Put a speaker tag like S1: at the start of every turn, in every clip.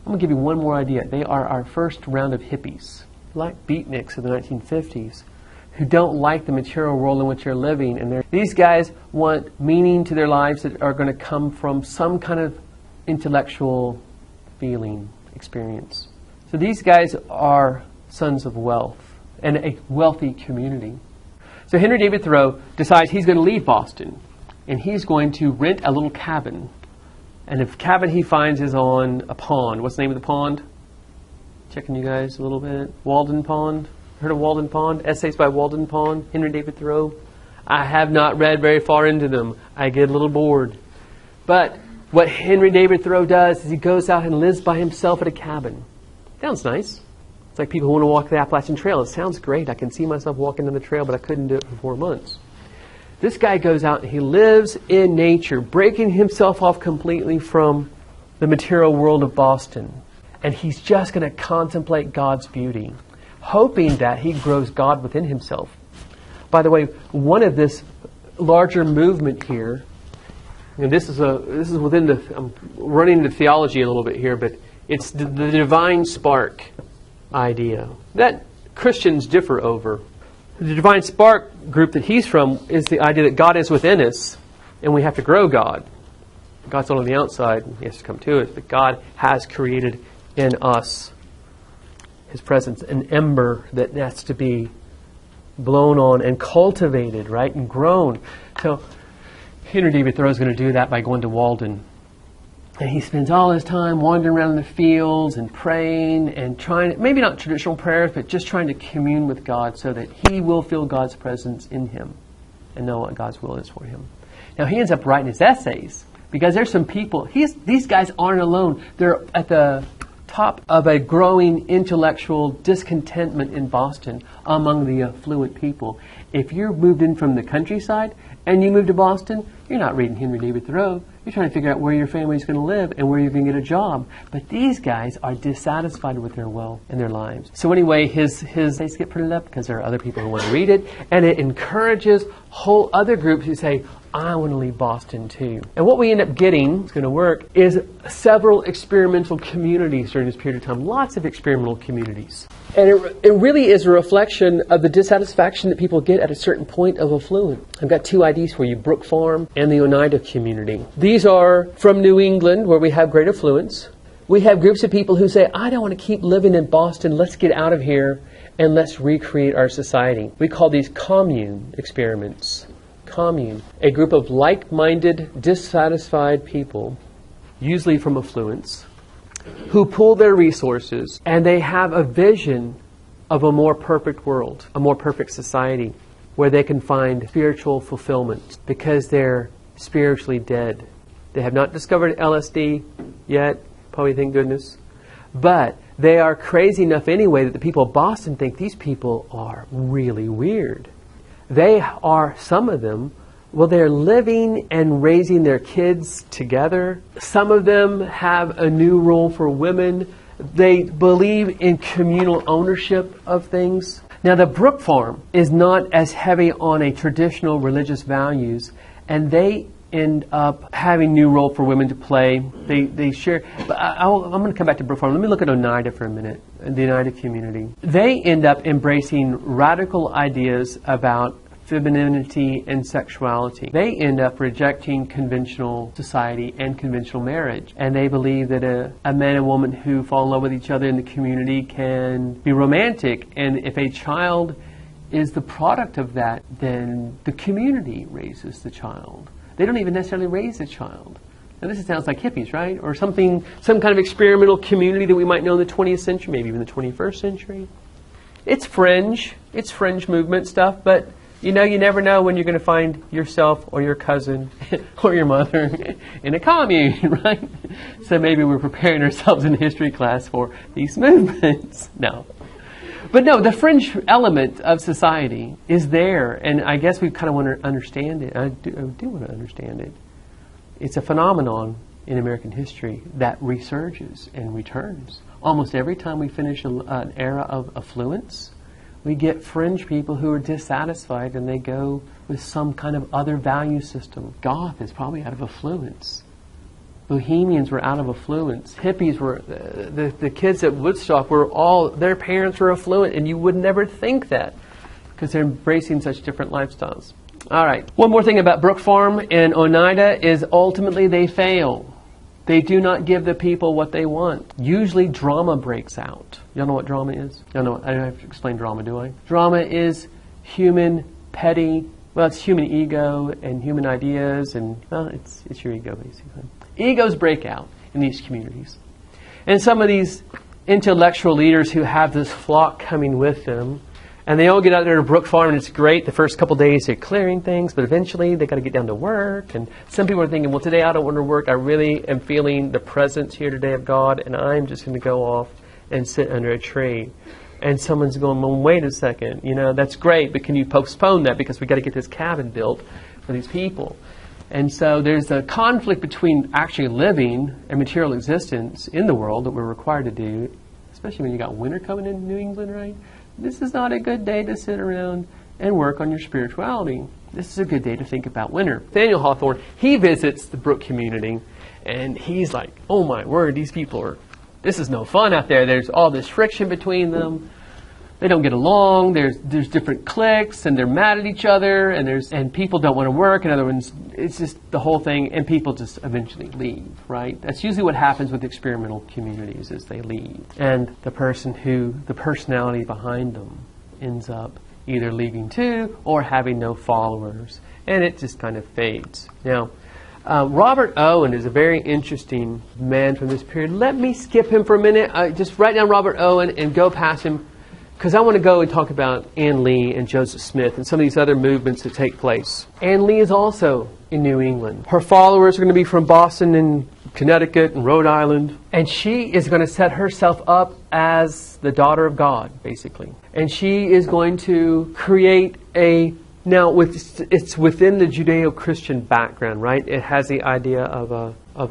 S1: I'm going to give you one more idea. They are our first round of hippies, like beatniks of the 1950s, who don't like the material world in which they're living. And these guys want meaning to their lives that are going to come from some kind of intellectual feeling, experience. So these guys are sons of wealth and a wealthy community. So Henry David Thoreau decides he's going to leave Boston, and he's going to rent a little cabin. And the cabin he finds is on a pond. What's the name of the pond? Checking you guys a little bit. Walden Pond. Heard of Walden Pond? Essays by Walden Pond, Henry David Thoreau. I have not read very far into them. I get a little bored. But what Henry David Thoreau does is he goes out and lives by himself at a cabin. Sounds nice. It's like people who want to walk the Appalachian Trail. It sounds great. I can see myself walking on the trail, but I couldn't do it for 4 months. This guy goes out and he lives in nature, breaking himself off completely from the material world of Boston. And he's just going to contemplate God's beauty, hoping that he grows God within himself. By the way, one of this larger movement here, and this is within the, I'm running into theology a little bit here, but it's the divine spark idea that Christians differ over. The divine spark group that he's from is the idea that God is within us and we have to grow God. God's not on the outside, he has to come to us, but God has created in us His presence, an ember that has to be blown on and cultivated, right, and grown. So Henry David Thoreau is going to do that by going to Walden. And he spends all his time wandering around in the fields and praying and trying, maybe not traditional prayers, but just trying to commune with God so that he will feel God's presence in him and know what God's will is for him. Now he ends up writing his essays because there's some people, these guys aren't alone. They're at the top of a growing intellectual discontentment in Boston among the affluent people. If you're moved in from the countryside and you move to Boston, you're not reading Henry David Thoreau. You're trying to figure out where your family's going to live and where you're going to get a job. But these guys are dissatisfied with their wealth and their lives. So anyway, his essays get printed up because there are other people who want to read it. And it encourages whole other groups who say, I want to leave Boston too. And what we end up getting, it's going to work, is several experimental communities during this period of time. Lots of experimental communities. And it really is a reflection of the dissatisfaction that people get at a certain point of affluence. I've got two IDs for you, Brook Farm and the Oneida community. These are from New England, where we have great affluence. We have groups of people who say, I don't want to keep living in Boston. Let's get out of here and let's recreate our society. We call these commune experiments. Commune, a group of like-minded, dissatisfied people, usually from affluence, who pool their resources and they have a vision of a more perfect world, a more perfect society, where they can find spiritual fulfillment because they're spiritually dead. They have not discovered LSD yet, probably thank goodness, but they are crazy enough anyway that the people of Boston think these people are really weird. They are, some of them, well, they're living and raising their kids together. Some of them have a new role for women. They believe in communal ownership of things. Now, the Brook Farm is not as heavy on a traditional religious values, and they end up having new role for women to play. They share. But I'm going to come back to Brook Farm. Let me look at Oneida for a minute, the Oneida community. They end up embracing radical ideas about femininity and sexuality. They end up rejecting conventional society and conventional marriage. And they believe that a man and woman who fall in love with each other in the community can be romantic. And if a child is the product of that, then the community raises the child. They don't even necessarily raise the child. Now this sounds like hippies, right? Or something, some kind of experimental community that we might know in the 20th century, maybe even the 21st century. It's fringe movement stuff, but you know, you never know when you're going to find yourself or your cousin or your mother in a commune, right? So maybe we're preparing ourselves in history class for these movements. No. But no, the fringe element of society is there, and I guess we kind of want to understand it. I do want to understand it. It's a phenomenon in American history that resurges and returns. Almost every time we finish an era of affluence, we get fringe people who are dissatisfied and they go with some kind of other value system. Goth is probably out of affluence. Bohemians were out of affluence. Hippies were, the kids at Woodstock were all, their parents were affluent, and you would never think that because they're embracing such different lifestyles. All right. One more thing about Brook Farm and Oneida is ultimately they fail. They do not give the people what they want. Usually drama breaks out. Y'all know what drama is? Y'all know, I don't have to explain drama, do I? Drama is human, petty, well, it's human ego and human ideas, and, well, it's your ego, basically. Egos break out in these communities. And some of these intellectual leaders who have this flock coming with them, and they all get out there to Brook Farm, and it's great. The first couple days they're clearing things, but eventually they got to get down to work. And some people are thinking, well, today I don't want to work. I really am feeling the presence here today of God, and I'm just going to go off and sit under a tree. And someone's going, well, wait a second. You know, that's great, but can you postpone that because we got to get this cabin built for these people? And so there's a conflict between actually living and material existence in the world that we're required to do, especially when you got winter coming in New England, right? This is not a good day to sit around and work on your spirituality. This is a good day to think about winter. Nathaniel Hawthorne, he visits the Brook community, and he's like, oh my word, these people are, this is no fun out there. There's all this friction between them. They don't get along. There's different cliques, and they're mad at each other, and people don't want to work. In other words, it's just the whole thing, and people just eventually leave, right? That's usually what happens with experimental communities, is they leave. And the personality behind them ends up either leaving too or having no followers, and it just kind of fades. Now, Robert Owen is a very interesting man from this period. Let me skip him for a minute. Just write down Robert Owen and go past him, because I want to go and talk about Ann Lee and Joseph Smith and some of these other movements that take place. Ann Lee is also in New England. Her followers are going to be from Boston and Connecticut and Rhode Island. And she is going to set herself up as the daughter of God, basically. And she is going to create it's within the Judeo-Christian background, right? It has the idea of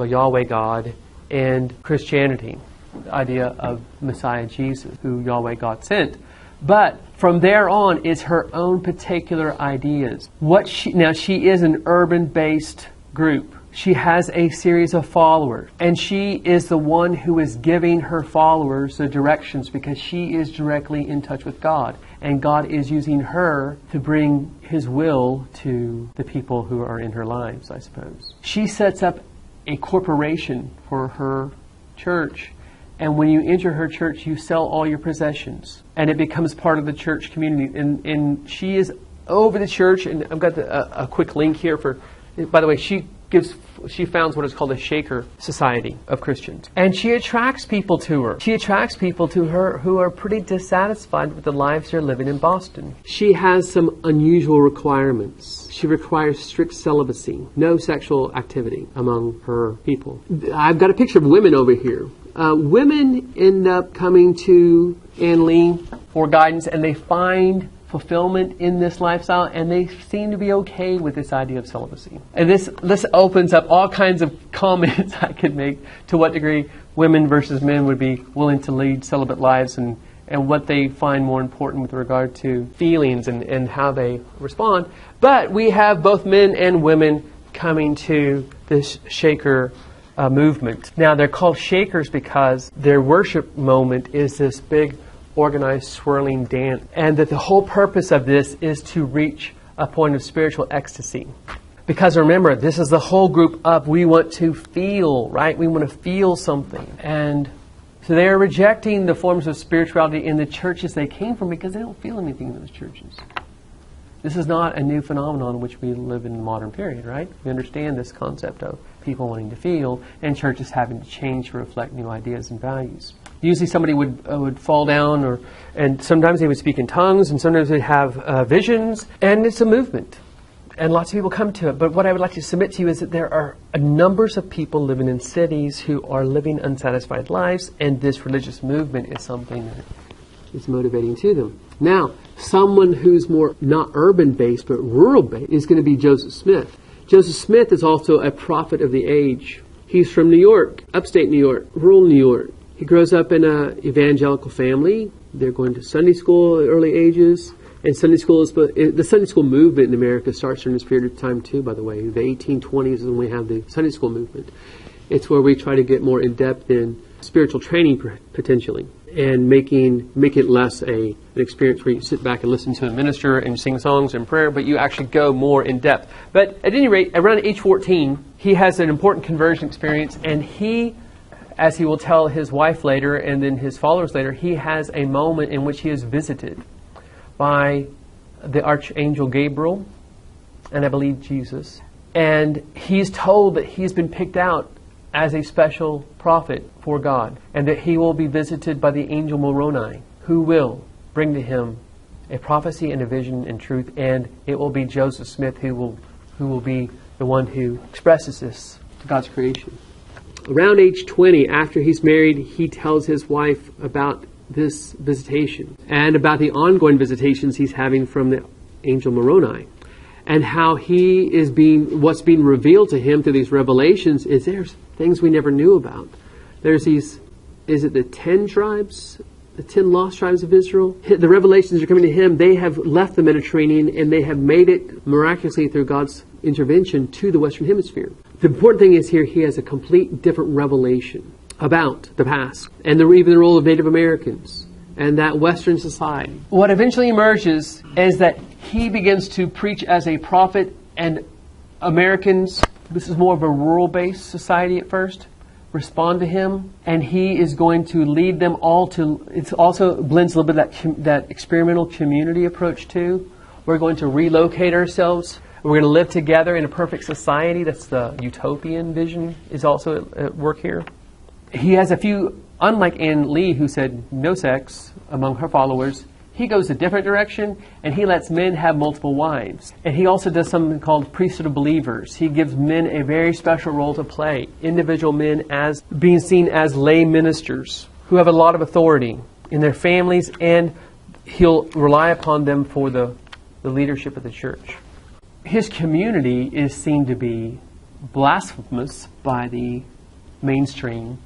S1: a Yahweh God and Christianity. The idea of Messiah Jesus, who Yahweh God sent. But from there on is her own particular ideas. Now she is an urban-based group. She has a series of followers. And she is the one who is giving her followers the directions because she is directly in touch with God. And God is using her to bring His will to the people who are in her lives, I suppose. She sets up a corporation for her church. And when you enter her church, you sell all your possessions. And it becomes part of the church community. And she is over the church. And I've got a quick link here for, by the way, she founds what is called a Shaker Society of Christians. And she attracts people to her. She attracts people to her who are pretty dissatisfied with the lives they're living in Boston. She has some unusual requirements. She requires strict celibacy, no sexual activity among her people. I've got a picture of women over here. Women end up coming to Ann Lee for guidance, and they find fulfillment in this lifestyle, and they seem to be okay with this idea of celibacy. And this opens up all kinds of comments I could make to what degree women versus men would be willing to lead celibate lives, and what they find more important with regard to feelings and how they respond. But we have both men and women coming to this Shaker movement. Now, they're called Shakers because their worship moment is this big, organized, swirling dance. And that the whole purpose of this is to reach a point of spiritual ecstasy. Because remember, this is the whole group up. We want to feel, right? We want to feel something. And so they're rejecting the forms of spirituality in the churches they came from because they don't feel anything in those churches. This is not a new phenomenon in which we live in the modern period, right? We understand this concept of people wanting to feel and churches having to change to reflect new ideas and values. Usually somebody would fall down, and sometimes they would speak in tongues, and sometimes they'd have visions, and it's a movement. And lots of people come to it. But what I would like to submit to you is that there are numbers of people living in cities who are living unsatisfied lives, and this religious movement is something that is motivating to them. Now, someone who's more not urban-based but rural-based is going to be Joseph Smith. Joseph Smith is also a prophet of the age. He's from New York, upstate New York, rural New York. He grows up in an evangelical family. They're going to Sunday school at early ages. And the Sunday school movement in America starts during this period of time too, by the way. The 1820s is when we have the Sunday school movement. It's where we try to get more in-depth in spiritual training, potentially, and make it less an experience where you sit back and listen to a minister and sing songs and prayer, but you actually go more in-depth. But at any rate, around age 14, he has an important conversion experience, and he, as he will tell his wife later and then his followers later, he has a moment in which he is visited by the Archangel Gabriel, and I believe Jesus. And he's told that he's been picked out as a special prophet for God, and that he will be visited by the angel Moroni, who will bring to him a prophecy and a vision and truth, and it will be Joseph Smith who will be the one who expresses this to God's creation. Around age 20, after he's married, he tells his wife about this visitation and about the ongoing visitations he's having from the angel Moroni, and how what's being revealed to him through these revelations is there's things we never knew about. There's these, is it the 10 tribes? The 10 lost tribes of Israel? The revelations are coming to him. They have left the Mediterranean and they have made it miraculously through God's intervention to the Western Hemisphere. The important thing is here, he has a complete different revelation about the past and even the role of Native Americans and that Western society. What eventually emerges is that he begins to preach as a prophet, and Americans, this is more of a rural-based society at first, respond to him, and he is going to lead them all to, it also blends a little bit of that experimental community approach too. We're going to relocate ourselves. We're going to live together in a perfect society. That's the utopian vision is also at work here. He has a few, unlike Ann Lee, who said no sex among her followers, he goes a different direction, and he lets men have multiple wives. And he also does something called priesthood of believers. He gives men a very special role to play. Individual men as being seen as lay ministers who have a lot of authority in their families, and he'll rely upon them for the leadership of the church. His community is seen to be blasphemous by the mainstream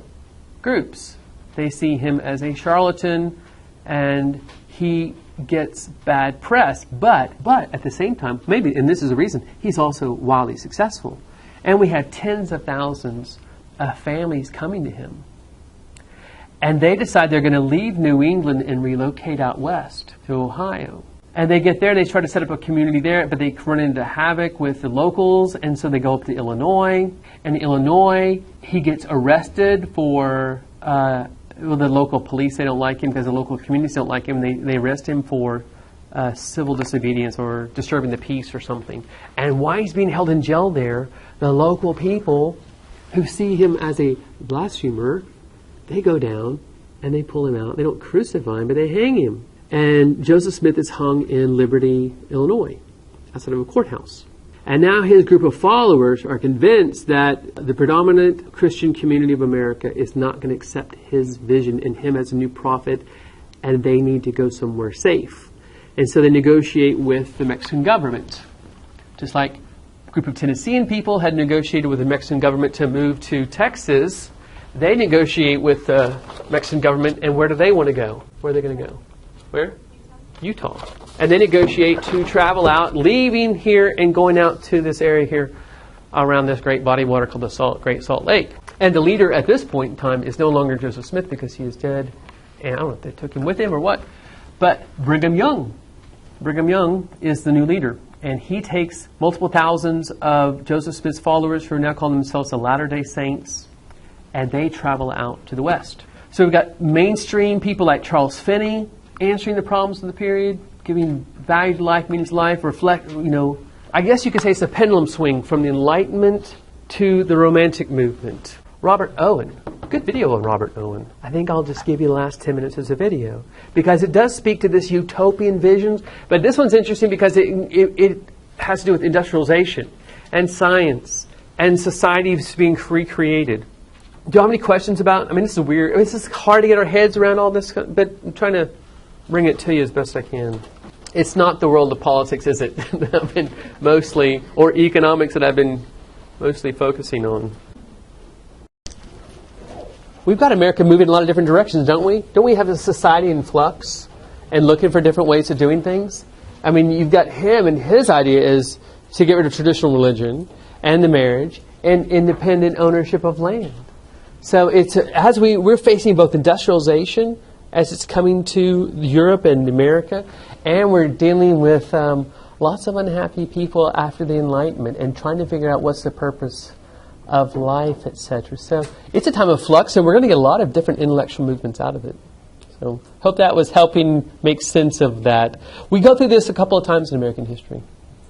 S1: groups. They see him as a charlatan, and he gets bad press. But at the same time, maybe, and this is the reason, he's also wildly successful. And we have tens of thousands of families coming to him. And they decide they're going to leave New England and relocate out west to Ohio. And they get there, they try to set up a community there, but they run into havoc with the locals, and so they go up to Illinois. And in Illinois, he gets arrested for, the local police, they don't like him because the local communities don't like him. They arrest him for civil disobedience or disturbing the peace or something. And while he's being held in jail there, the local people who see him as a blasphemer, they go down and they pull him out. They don't crucify him, but they hang him. And Joseph Smith is hung in Liberty, Illinois, outside of a courthouse. And now his group of followers are convinced that the predominant Christian community of America is not going to accept his vision and him as a new prophet, and they need to go somewhere safe. And so they negotiate with the Mexican government. Just like a group of Tennessean people had negotiated with the Mexican government to move to Texas, they negotiate with the Mexican government, and where do they want to go? Where are they going to go? Where? Utah. And they negotiate to travel out, leaving here and going out to this area here around this great body of water called the Great Salt Lake. And the leader at this point in time is no longer Joseph Smith because he is dead. And I don't know if they took him with him or what. But Brigham Young. Brigham Young is the new leader. And he takes multiple thousands of Joseph Smith's followers who are now calling themselves the Latter-day Saints. And they travel out to the West. So we've got mainstream people like Charles Finney, answering the problems of the period, giving value to life, meaning to life, I guess you could say it's a pendulum swing from the Enlightenment to the Romantic movement. Robert Owen. Good video on Robert Owen. I think I'll just give you the last 10 minutes as a video because it does speak to this utopian visions, but this one's interesting because it has to do with industrialization and science and societies being recreated. Do you have any questions about, this is weird. This is hard to get our heads around all this, but I'm trying to bring it to you as best I can. It's not the world of politics, is it? that I've been mostly, or economics that I've been mostly focusing on. We've got America moving in a lot of different directions, don't we? Don't we have a society in flux and looking for different ways of doing things? You've got him, and his idea is to get rid of traditional religion and the marriage and independent ownership of land. So it's as we're facing both industrialization as it's coming to Europe and America, and we're dealing with lots of unhappy people after the Enlightenment and trying to figure out what's the purpose of life, etc. So it's a time of flux, and we're going to get a lot of different intellectual movements out of it. So hope that was helping make sense of that. We go through this a couple of times in American history.